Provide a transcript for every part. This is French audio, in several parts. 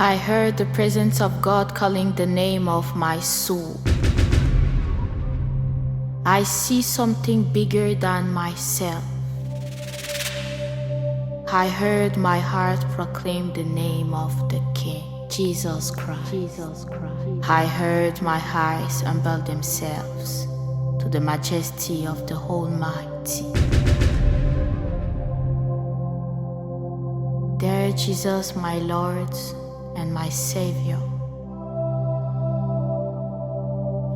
I heard the presence of God calling the name of my soul. I see something bigger than myself. I heard my heart proclaim the name of the King, Jesus Christ. I heard my eyes humble themselves to the majesty of the Almighty. There, Jesus, my Lord and my Savior.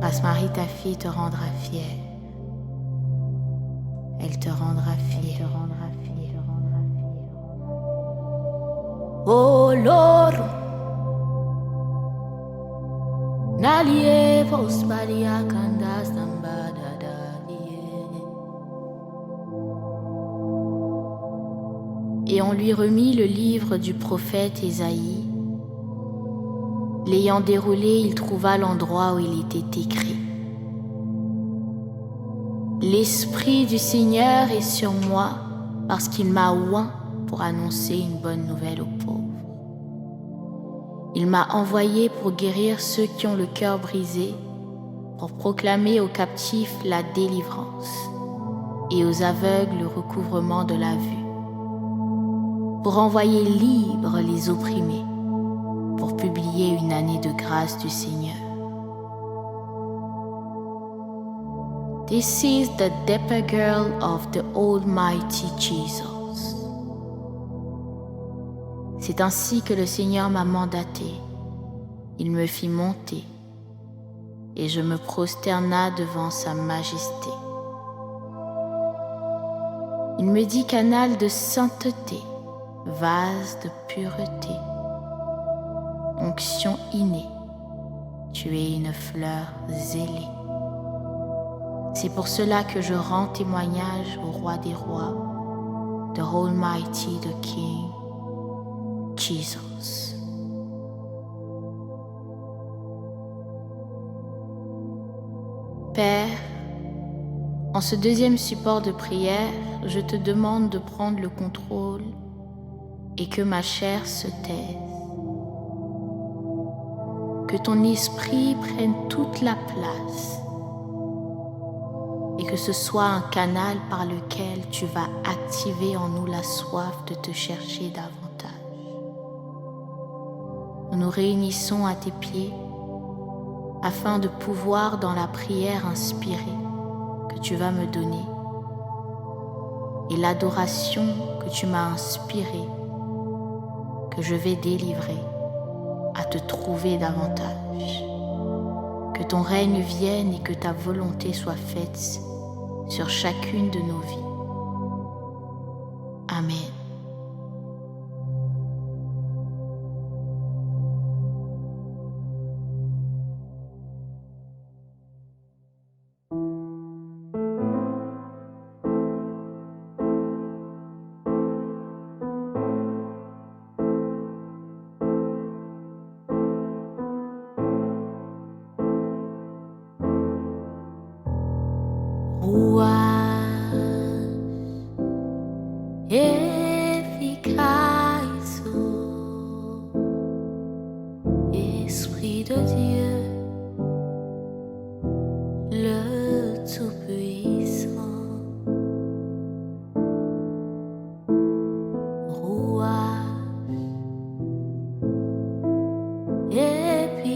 Grâce Marie, ta fille te rendra fière. Elle te rendra fière. Oh Lord, nalie vos balia kandas nambada dalie. Et on lui remit le livre du prophète Ésaïe. L'ayant déroulé, il trouva l'endroit où il était écrit. L'Esprit du Seigneur est sur moi parce qu'il m'a oint pour annoncer une bonne nouvelle aux pauvres. Il m'a envoyé pour guérir ceux qui ont le cœur brisé, pour proclamer aux captifs la délivrance et aux aveugles le recouvrement de la vue, pour envoyer libres les opprimés, pour publier une année de grâce du Seigneur. This is the Dapper Girl of the Almighty Jesus. C'est ainsi que le Seigneur m'a mandaté. Il me fit monter et je me prosterna devant sa majesté. Il me dit canal de sainteté, vase de pureté, onction innée, tu es une fleur zélée. C'est pour cela que je rends témoignage au roi des rois, the Almighty, the King, Jesus. Père, en ce deuxième support de prière, je te demande de prendre le contrôle et que ma chair se taise. Que ton esprit prenne toute la place et que ce soit un canal par lequel tu vas activer en nous la soif de te chercher davantage. Nous nous réunissons à tes pieds afin de pouvoir dans la prière inspirée que tu vas me donner et l'adoration que tu m'as inspirée, que je vais délivrer, à te trouver davantage. Que ton règne vienne et que ta volonté soit faite sur chacune de nos vies. Amen. Efficace, Esprit de Dieu, le Tout-Puissant, rouage, efficace,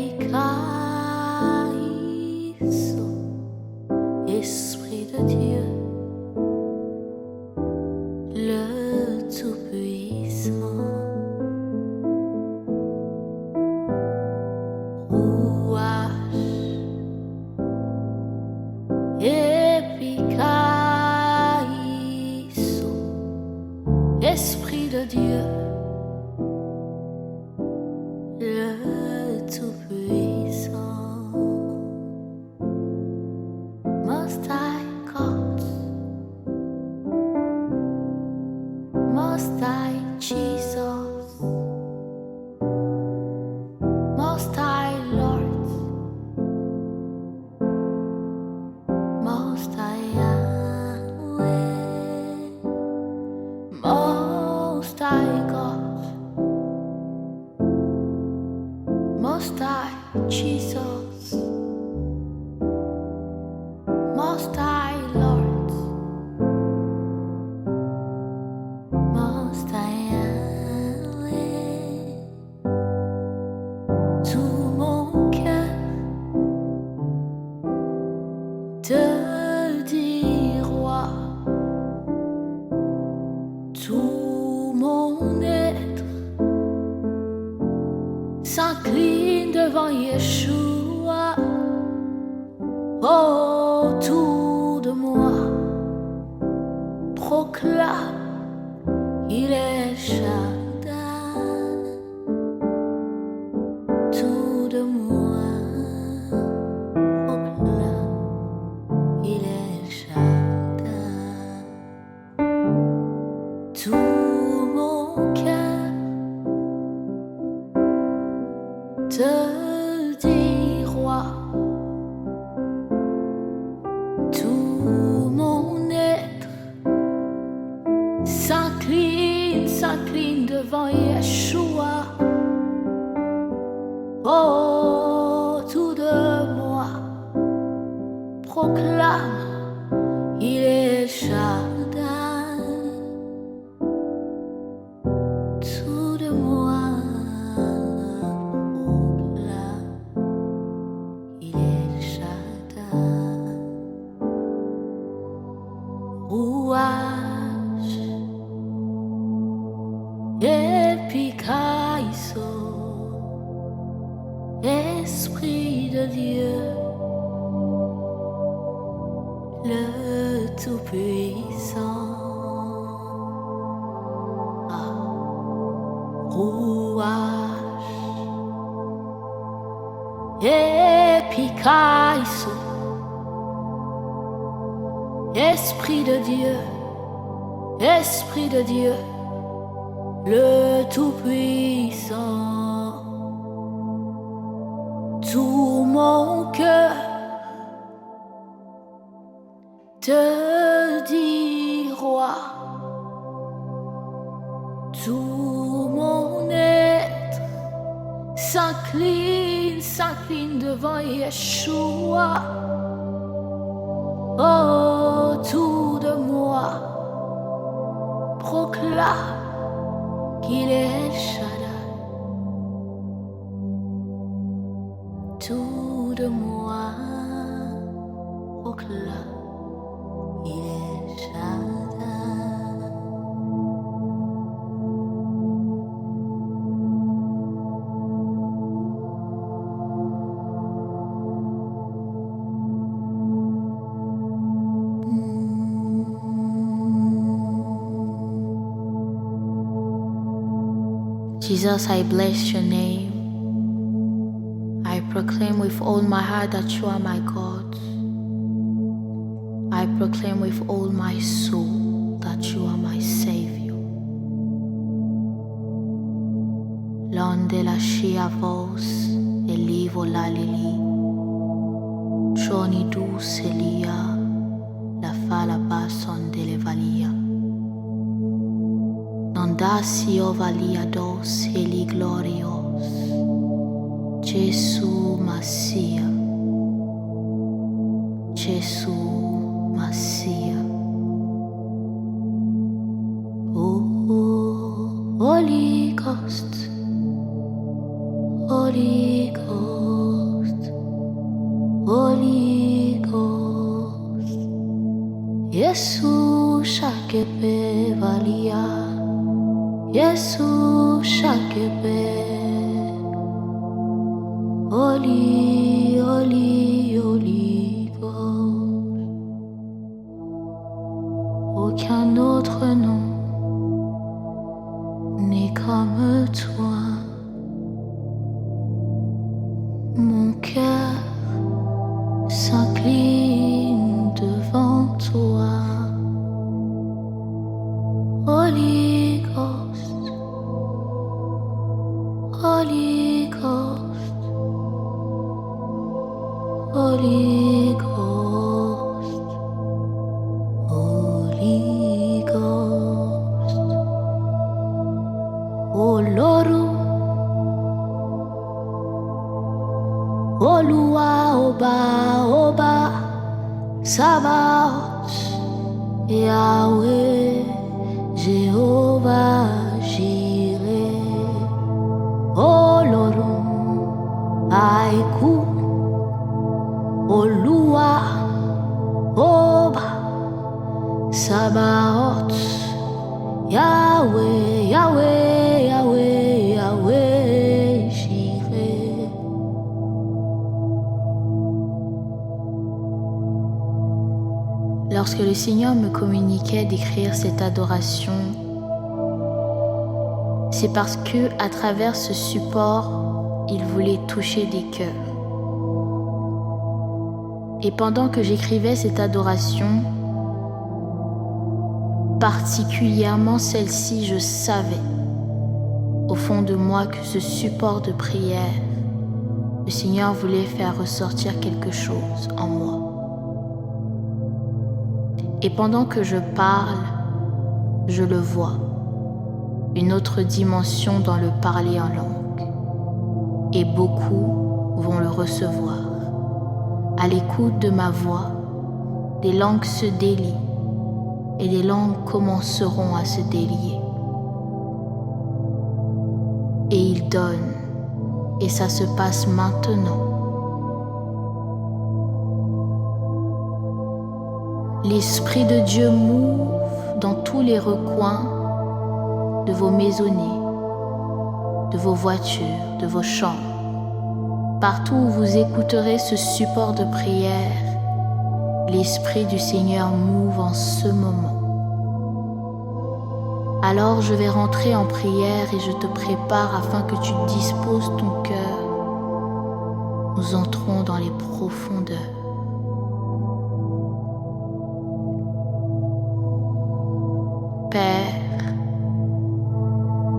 Esprit de Dieu, le Tout-Puissant, rouage, efficace, Esprit de Dieu, le Tout-Puissant. Most High God, Most High Jesus, Most High Lord, Most High Yahweh, Most High God, Jesus, Most High Lord, Most High Yahweh, tout mon cœur te dit roi, tout mon être s'incline devant Yeshua. Autour de moi proclame, il est Shaddai. Tout de moi proclame, il est Shaddai. Tout mon cœur te dit roi, tout mon être s'incline devant Yeshua. Autour de moi proclame, il est Shaddai. Tout de moi proclame, il est Shaddai. Rouage Epikaiso, Esprit de Dieu, le Tout-Puissant. Rouage Epikaiso, Esprit de Dieu, Esprit de Dieu, le Tout-Puissant. Tout mon cœur te dit roi, tout mon être s'incline devant Yeshua. Autour de moi proclame qu'il est Shaddai. Tout de moi proclame, il est Shaddai. Jesus, I bless your name. I proclaim with all my heart that you are my God. I proclaim with all my soul that you are my Savior. L'onde la scia vos e livo la lili. Giorni dus Elia, la fa la basson delle valia. Non dassi o valia dos eli glorios, Gesù Massia, Gesù Massia. Oh, Holy Ghost, Holy Ghost, Holy Ghost. Gesù shakepe valia, Gesù shakepe. Holy, holy, holy Ghost. Aucun autre nom n'est comme toi. Mon cœur s'incline devant toi. Holy Ghost, Holy Ghost, Holy Ghost, Holy Ghost. Oh Lord, Olúwa ọba Sabaoth, Yahweh, Jehovah Jireh, Ọlọ́run àìkú, Olúwa ọba Sabaoth, Yahweh, Yahweh, Yahweh, Yahweh Jireh. Lorsque le Seigneur me communiquait d'écrire cette adoration, c'est parce que, à travers ce support, il voulait toucher des cœurs. Et pendant que j'écrivais cette adoration, particulièrement celle-ci, je savais au fond de moi que ce support de prière, le Seigneur voulait faire ressortir quelque chose en moi. Et pendant que je parle, je le vois, une autre dimension dans le parler en langue. Et beaucoup vont le recevoir. À l'écoute de ma voix, des langues se délient et des langues commenceront à se délier. Et il donne, et ça se passe maintenant. L'Esprit de Dieu mouve dans tous les recoins de vos maisonnées, de vos voitures, de vos chambres. Partout où vous écouterez ce support de prière, l'Esprit du Seigneur mouve en ce moment. Alors je vais rentrer en prière et je te prépare afin que tu disposes ton cœur. Nous entrons dans les profondeurs. Père,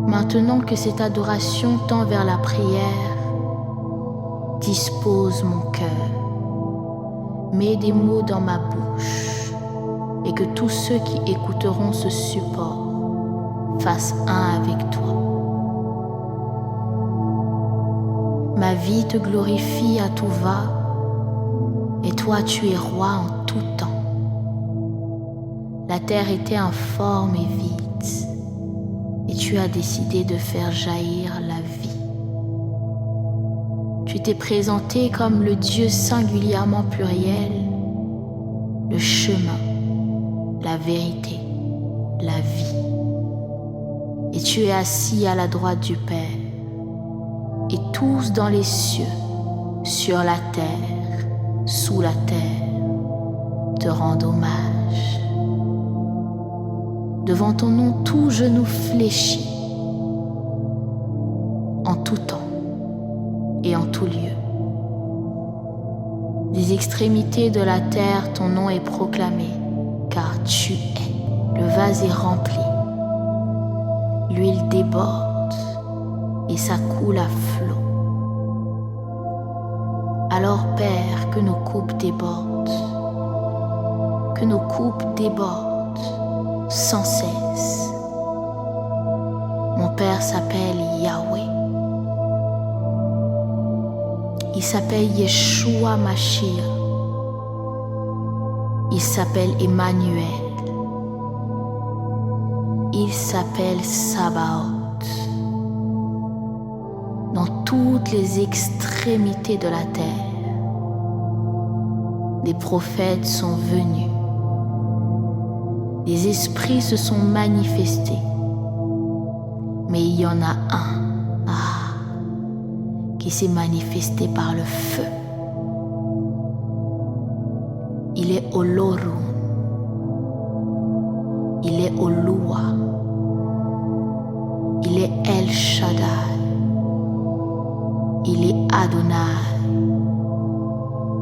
maintenant que cette adoration tend vers la prière, dispose mon cœur, mets des mots dans ma bouche et que tous ceux qui écouteront ce support fassent un avec toi. Ma vie te glorifie à tout va et toi tu es roi en tout temps. La terre était informe et vide, et tu as décidé de faire jaillir la vie. Tu t'es présenté comme le Dieu singulièrement pluriel, le chemin, la vérité, la vie. Et tu es assis à la droite du Père, et tous dans les cieux, sur la terre, sous la terre, te rendent hommage. Devant ton nom, tout genou fléchit, en tout temps et en tout lieu. Des extrémités de la terre, ton nom est proclamé, car tu es. Le vase est rempli, l'huile déborde et ça coule à flot. Alors, Père, que nos coupes débordent, que nos coupes débordent sans cesse. Mon Père s'appelle Yahweh. Il s'appelle Yeshua Mashiach. Il s'appelle Emmanuel. Il s'appelle Sabaoth. Dans toutes les extrémités de la terre, des prophètes sont venus. Les esprits se sont manifestés, mais il y en a un qui s'est manifesté par le feu. Il est Olorun, il est Oluwa, il est El Shaddai, il est Adonai.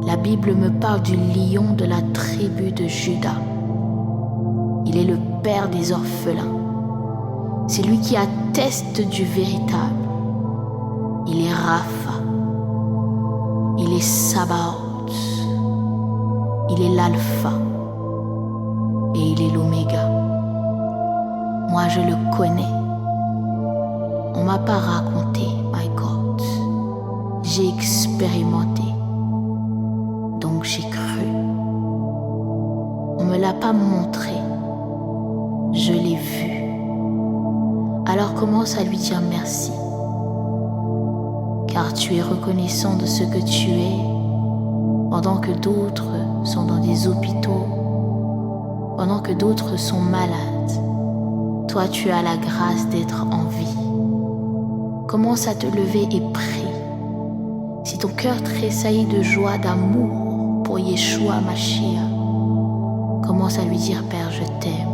La Bible me parle du lion de la tribu de Juda. Il est le père des orphelins. C'est lui qui atteste du véritable. Il est Rapha. Il est Sabaoth. Il est l'alpha. Et il est l'oméga. Moi, je le connais. On m'a pas raconté, my God. J'ai expérimenté. l'a pas montré. Je l'ai vu. Alors commence à lui dire merci. Car tu es reconnaissant de ce que tu es, pendant que d'autres sont dans des hôpitaux, pendant que d'autres sont malades. Toi, tu as la grâce d'être en vie. Commence à te lever et prie. Si ton cœur tressaillit de joie, d'amour pour Yeshua Mashiach, commence à lui dire: Père, je t'aime.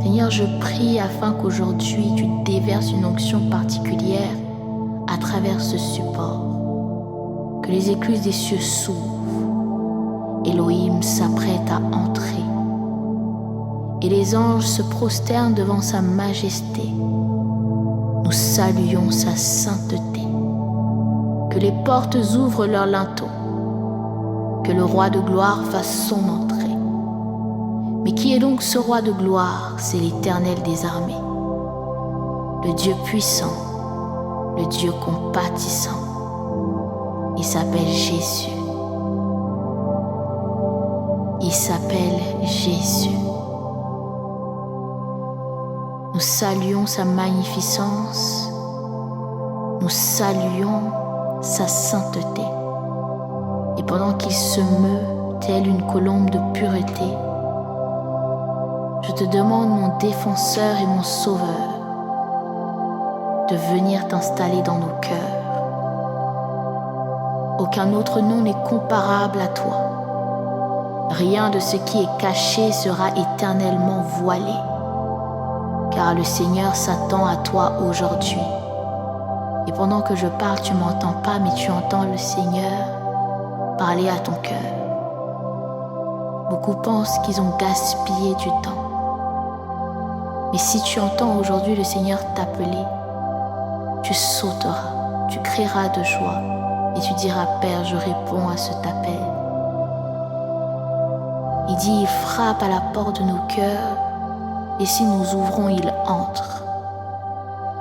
Seigneur, je prie afin qu'aujourd'hui tu déverses une onction particulière à travers ce support. Que les écluses des cieux s'ouvrent. Elohim s'apprête à entrer. Et les anges se prosternent devant sa majesté. Nous saluons sa sainteté. Que les portes ouvrent leurs linteaux. Que le roi de gloire fasse son entrée. Mais qui est donc ce roi de gloire? C'est l'Éternel des armées. Le Dieu puissant, le Dieu compatissant. Il s'appelle Jésus. Il s'appelle Jésus. Nous saluons sa magnificence. Nous saluons sa sainteté. Et pendant qu'il se meut telle une colombe de pureté, je te demande, mon défenseur et mon sauveur, de venir t'installer dans nos cœurs. Aucun autre nom n'est comparable à toi. Rien de ce qui est caché sera éternellement voilé, car le Seigneur s'attend à toi aujourd'hui. Et pendant que je parle, tu m'entends pas, mais tu entends le Seigneur parler à ton cœur. Beaucoup pensent qu'ils ont gaspillé du temps. Mais si tu entends aujourd'hui le Seigneur t'appeler, tu sauteras, tu crieras de joie et tu diras: Père, je réponds à cet appel. Il dit: il frappe à la porte de nos cœurs et si nous ouvrons, il entre.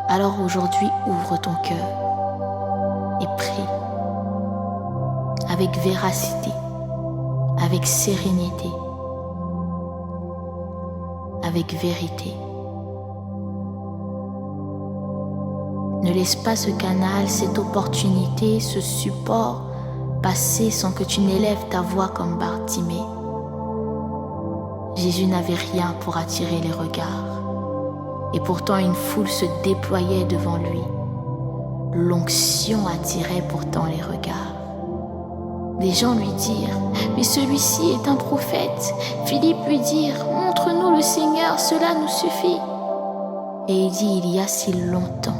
Alors aujourd'hui, ouvre ton cœur et prie avec véracité, avec sérénité, avec vérité. Ne laisse pas ce canal, cette opportunité, ce support passer sans que tu n'élèves ta voix comme Bartimée. Jésus n'avait rien pour attirer les regards. Et pourtant une foule se déployait devant lui. L'onction attirait pourtant les regards. Des gens lui dirent: mais celui-ci est un prophète. Philippe lui dit: montre-nous le Seigneur, cela nous suffit. Et il dit: il y a si longtemps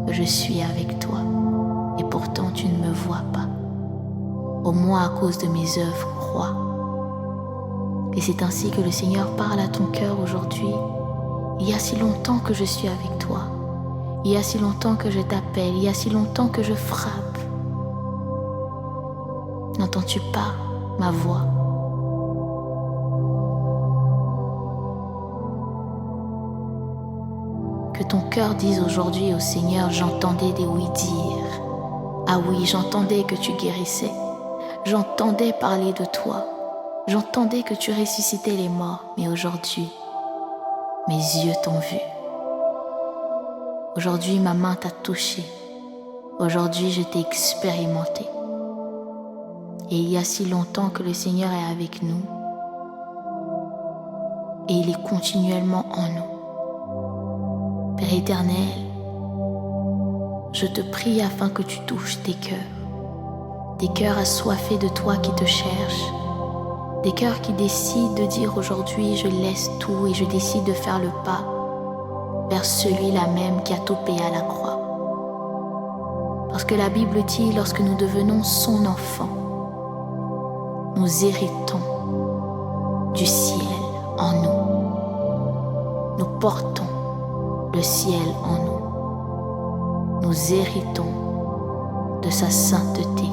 que je suis avec toi, et pourtant tu ne me vois pas. Au moins à cause de mes œuvres, crois. Et c'est ainsi que le Seigneur parle à ton cœur aujourd'hui. Il y a si longtemps que je suis avec toi. Il y a si longtemps que je t'appelle. Il y a si longtemps que je frappe. N'entends-tu pas ma voix? Que ton cœur dise aujourd'hui au Seigneur: j'entendais des oui-dire. Ah oui, j'entendais que tu guérissais. J'entendais parler de toi. J'entendais que tu ressuscitais les morts. Mais aujourd'hui, mes yeux t'ont vu. Aujourd'hui, ma main t'a touché. Aujourd'hui, je t'ai expérimenté. Et il y a si longtemps que le Seigneur est avec nous. Et il est continuellement en nous. Père éternel, je te prie afin que tu touches des cœurs assoiffés de toi qui te cherchent, des cœurs qui décident de dire aujourd'hui: je laisse tout et je décide de faire le pas vers celui-là même qui a tout payé à la croix. Parce que la Bible dit: lorsque nous devenons son enfant, nous héritons du ciel en nous. Nous portons le ciel en nous. Nous héritons de sa sainteté,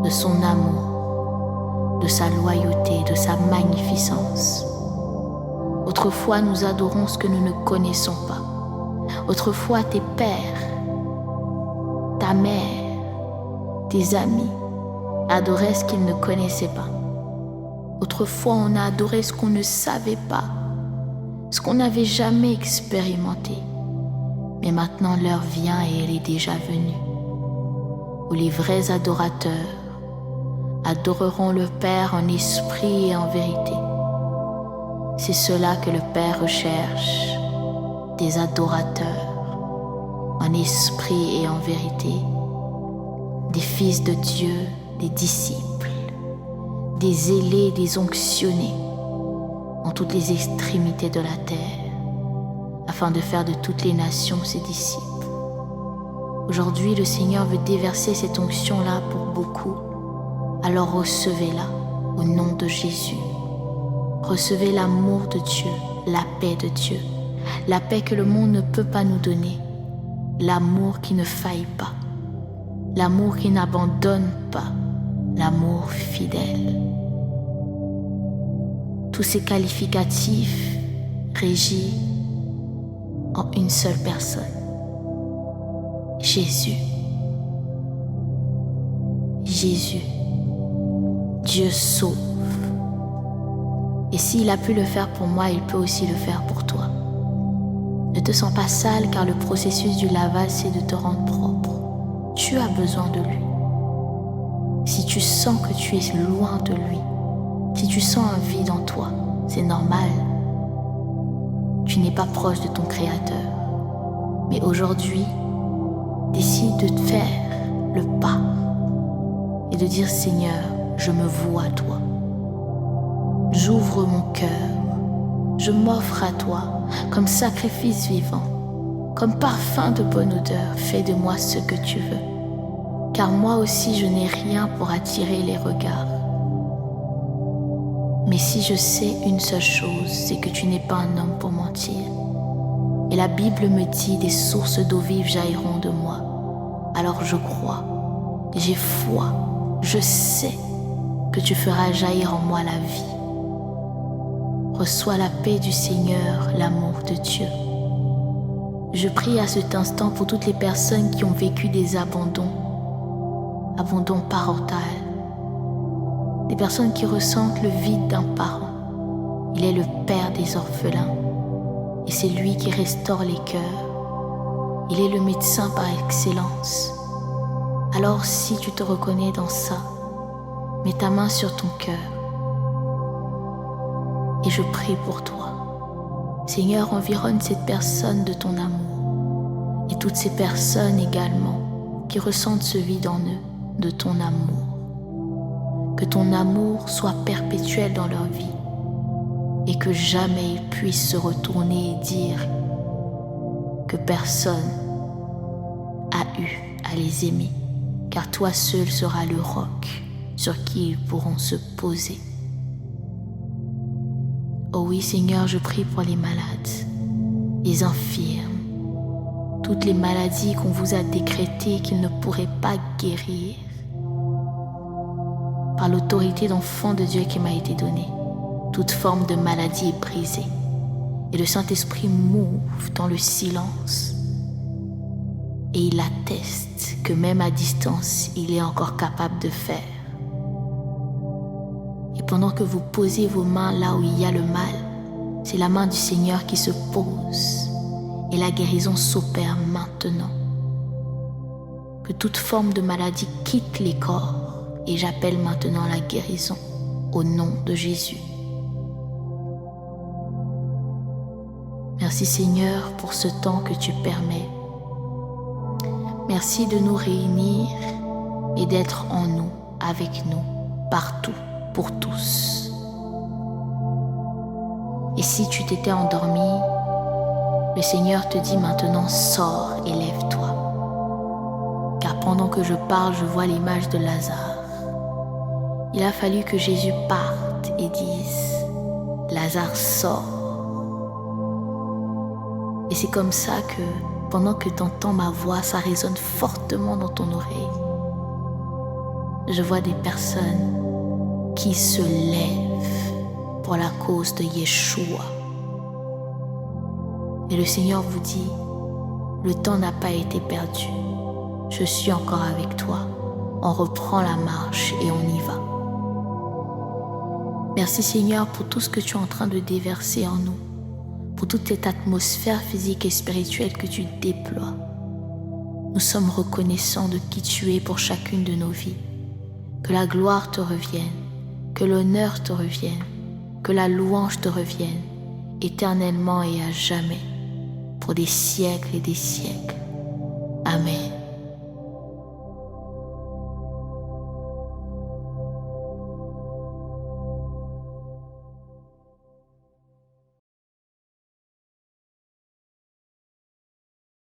de son amour, de sa loyauté, de sa magnificence. Autrefois, nous adorons ce que nous ne connaissons pas. Autrefois, tes pères, ta mère, tes amis adoraient ce qu'ils ne connaissaient pas. Autrefois, on a adoré ce qu'on ne savait pas, ce qu'on n'avait jamais expérimenté. Mais maintenant, l'heure vient et elle est déjà venue, où les vrais adorateurs adoreront le Père en esprit et en vérité. C'est cela que le Père recherche, des adorateurs en esprit et en vérité, des fils de Dieu, des disciples, des zélés, des onctionnés en toutes les extrémités de la terre, afin de faire de toutes les nations ses disciples. Aujourd'hui, le Seigneur veut déverser cette onction-là pour beaucoup. Alors recevez-la au nom de Jésus. Recevez l'amour de Dieu, la paix de Dieu, la paix que le monde ne peut pas nous donner, l'amour qui ne faille pas, l'amour qui n'abandonne pas, l'amour fidèle. Tous ces qualificatifs régis en une seule personne, Jésus. Jésus, Dieu sauve. Et s'il a pu le faire pour moi, il peut aussi le faire pour toi. Ne te sens pas sale car le processus du lavage, c'est de te rendre propre. Tu as besoin de lui. Si tu sens que tu es loin de lui, si tu sens un vide en toi, c'est normal. Tu n'es pas proche de ton Créateur. Mais aujourd'hui, décide de te faire le pas et de dire: Seigneur, je me voue à toi. J'ouvre mon cœur, je m'offre à toi comme sacrifice vivant, comme parfum de bonne odeur. Fais de moi ce que tu veux, car moi aussi je n'ai rien pour attirer les regards. Mais si je sais une seule chose, c'est que tu n'es pas un homme pour mentir. Et la Bible me dit: des sources d'eau vive jailliront de moi. Alors je crois, j'ai foi, je sais que tu feras jaillir en moi la vie. Reçois la paix du Seigneur, l'amour de Dieu. Je prie à cet instant pour toutes les personnes qui ont vécu des abandons parental, des personnes qui ressentent le vide d'un parent. Il est le Père des orphelins et c'est lui qui restaure les cœurs. Il est le médecin par excellence. Alors si tu te reconnais dans ça, mets ta main sur ton cœur et je prie pour toi. Seigneur, environne cette personne de ton amour et toutes ces personnes également qui ressentent ce vide en eux de ton amour. Que ton amour soit perpétuel dans leur vie et que jamais ils puissent se retourner et dire que personne a eu à les aimer, car toi seul seras le roc sur qui ils pourront se poser. Oh oui, Seigneur, je prie pour les malades, les infirmes, toutes les maladies qu'on vous a décrétées qu'ils ne pourraient pas guérir. Par l'autorité d'enfant de Dieu qui m'a été donnée, toute forme de maladie est brisée et le Saint-Esprit m'ouvre dans le silence et il atteste que même à distance, il est encore capable de faire. Et pendant que vous posez vos mains là où il y a le mal, c'est la main du Seigneur qui se pose et la guérison s'opère maintenant. Que toute forme de maladie quitte les corps et j'appelle maintenant la guérison au nom de Jésus. Merci Seigneur pour ce temps que tu permets. Merci de nous réunir et d'être en nous, avec nous, partout, pour tous. Et si tu t'étais endormi, le Seigneur te dit maintenant: sors et lève-toi. Car pendant que je parle, je vois l'image de Lazare. Il a fallu que Jésus parte et dise: Lazare, sors. Et c'est comme ça que, pendant que tu entends ma voix, ça résonne fortement dans ton oreille. Je vois des personnes qui se lèvent pour la cause de Yeshua. Et le Seigneur vous dit: le temps n'a pas été perdu. Je suis encore avec toi. On reprend la marche et on y va. Merci Seigneur pour tout ce que tu es en train de déverser en nous, pour toute cette atmosphère physique et spirituelle que tu déploies. Nous sommes reconnaissants de qui tu es pour chacune de nos vies. Que la gloire te revienne, que l'honneur te revienne, que la louange te revienne, éternellement et à jamais, pour des siècles et des siècles. Amen.